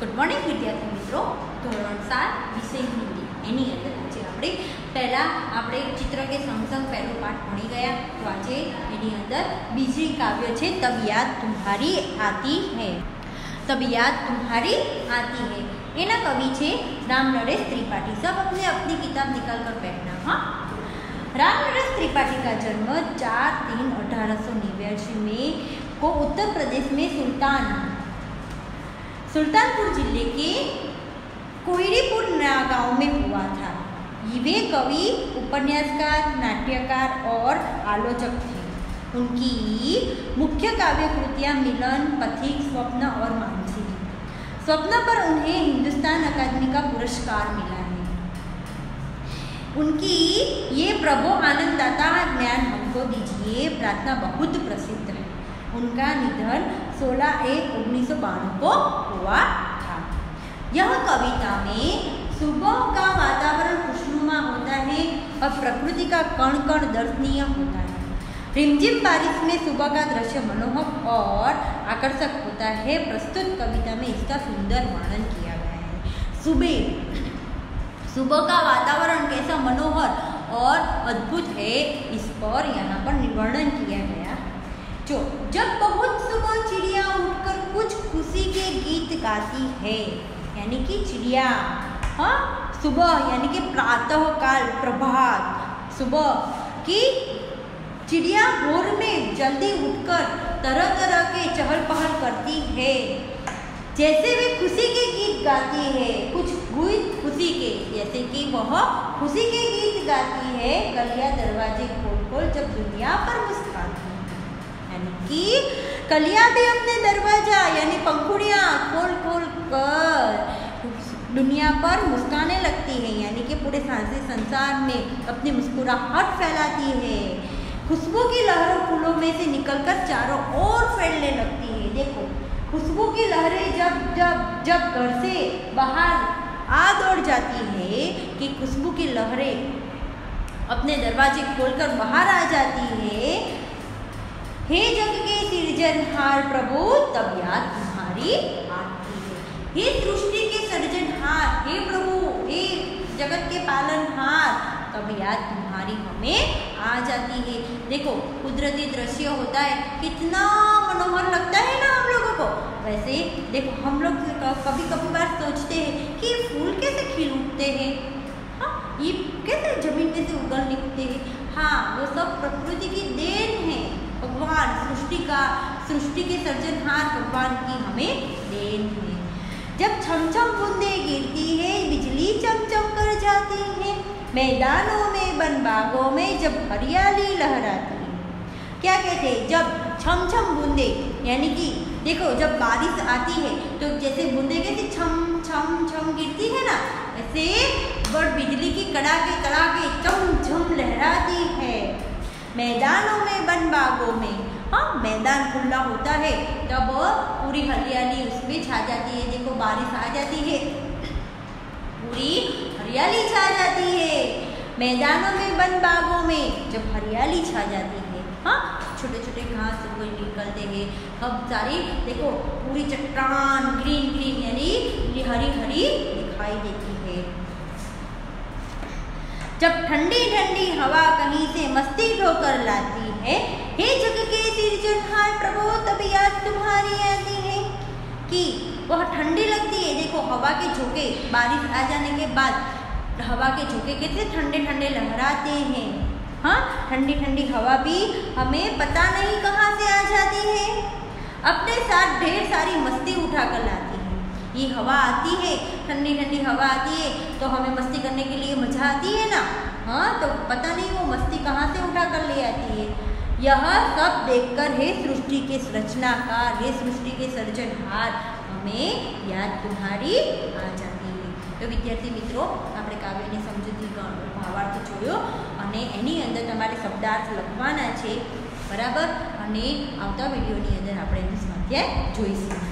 Good morning विद्यार्थी मित्रों, ધોરણ 7 વિષય હિન્દી એની અંદર આજે આપણે ચિત્ર કે સંગ પહેલો પાઠ ભણી ગયા. તો આજે એની અંદર બીજી કાવ્ય છે તબ યાદ તુમ્હારી આતી હૈ. तब याद तुम्हारी आती है. एना कवि छे राम नरेश त्रिपाठी. सब अपने अपनी किताब निकाल कर बैठना. हाँ, राम नरेश त्रिपाठी का जन्म 4/3/1889 में को उत्तर प्रदेश में सुल्तानपुर जिले के कोयरीपुर गांव में हुआ था. वे कवि, उपन्यासकार, नाट्यकार और आलोचक थे. उनकी मुख्य काव्य कृतियाँ मिलन, पथिक, स्वप्न और मानसी. स्वप्न पर उन्हें हिंदुस्तान अकादमी का पुरस्कार मिला है. उनकी ये प्रभु आनंद दाता ज्ञान हमको दीजिए प्रार्थना बहुत प्रसिद्ध है. उनका निधन 16/1/1992 को हुआ था. यह कविता में सुबह का वातावरण खुशनुमा होता है और प्रकृति का कण कण दर्शनीय होता है. रिमझिम बारिश में सुबह का दृश्य मनोहर और आकर्षक होता है. प्रस्तुत कविता में इसका सुंदर वर्णन किया गया है. सुबह का वातावरण कैसा मनोहर और अद्भुत है, इस पर यहाँ पर वर्णन किया गया. जो जब बहुत सुबह चिड़िया उठकर कुछ खुशी के गीत गाती है, यानी कि चिड़िया, हाँ, सुबह यानी कि प्रातः काल, प्रभात, सुबह की चिड़िया भोर में जल्दी उठकर तरह तरह के चहल पहल करती है. जैसे वे खुशी के गीत गाती है, कुछ गीत खुशी के, जैसे कि वह खुशी के गीत गाती है. कलियां दरवाजे खोल खोल जब दुनिया पर मुस्कुराती है, यानी कि कलियां भी अपने दरवाजा यानी पंखुड़ियां खोल खोल कर दुनिया पर मुस्काने लगती है, यानी कि पूरे संसार में अपनी मुस्कुराहट फैलाती है. खुशबू की लहरों फूलों में से निकलकर चारों ओर फैलने लगती है. देखो, खुशबू की लहरें जब जब जब घर से बाहर आ दौड़ जाती है कि खुशबू की लहरें अपने दरवाजे खोलकर बाहर आ जाती है. हे जग के सृजनहार प्रभु, तब याद तुम्हारी आती है. हे सृष्टि के सृजनहार, हे प्रभु, हे जगत के पालनहार, तब याद तुम्हारी हमें आ जाती है. देखो, कुदरती दृश्य होता है, कितना मनोहर लगता है ना हम लोगों को. वैसे देखो, हम लोग कभी कभी बार सोचते हैं कि फूल कैसे खिल उठते हैं, हाँ, ये कैसे जमीन में से उगल निकलते हैं. हाँ, वो सब प्रकृति की देन है. भगवान सृष्टि के सृजनहार भगवान की हमें देन है. जब छम छम बूंदे गिरती है, बिजली चमचम कर जाती है. मैदानों में, वन बागों में जब हरियाली लहराती है. क्या कहते हैं? जब छम छम बूंदे, यानी कि देखो, जब बारिश आती है तो जैसे बूंदे कैसे छम छम छम गिरती है ना, ऐसे बड़ बिजली की कड़ाके कड़ाके चम चम लहराती है. मैदानों में, वन बागों में, हाँ, मैदान खुला होता है तब पूरी हरियाली उसमें छा जाती है. देखो, बारिश आ जाती है, पूरी हरियाली छा जाती है. मैदानों में, वन बागों में जब हरियाली छा जाती है, हाँ, छोटे छोटे घास कोई निकलते हैं, अब सारी देखो पूरी चट्टान ग्रीन ग्रीन यानी हरी हरी दिखाई देती है. जब ठंडी ठंडी हवा कहीं से मस्ती ढोकर लाती है, हे जग के सृजनहार प्रभु, तब याद तुम्हारी आती है. कि वह ठंडी लगती है. देखो, हवा के झोंके बारिश आ जाने के बाद हवा के झोंके कितने ठंडे ठंडे लहराते हैं. हाँ, ठंडी ठंडी हवा भी हमें पता नहीं कहाँ से आ जाती है, अपने साथ ढेर सारी मस्ती उठा कर लाती है. ये हवा आती है, ठंडी ठंडी हवा आती है तो हमें मस्ती करने के लिए मजा आती है ना. हाँ, तो पता नहीं वो मस्ती कहाँ से उठा कर ले आती है. यह सब देखकर हे सृष्टि के रचनाकार, हे सृष्टि के सृजनहार, हमें याद तुम्हारी आ जाती है. तो विद्यार्थी मित्रों, આપણે કાવ્યની સમજૂતી ભાવાર્થ જોયો અને એની અંદર તમારે શબ્દાર્થ લખવાના છે, બરાબર. અને આવતા વિડીયોની અંદર આપણે એનું સ્વાધ્યાય જોઈશું.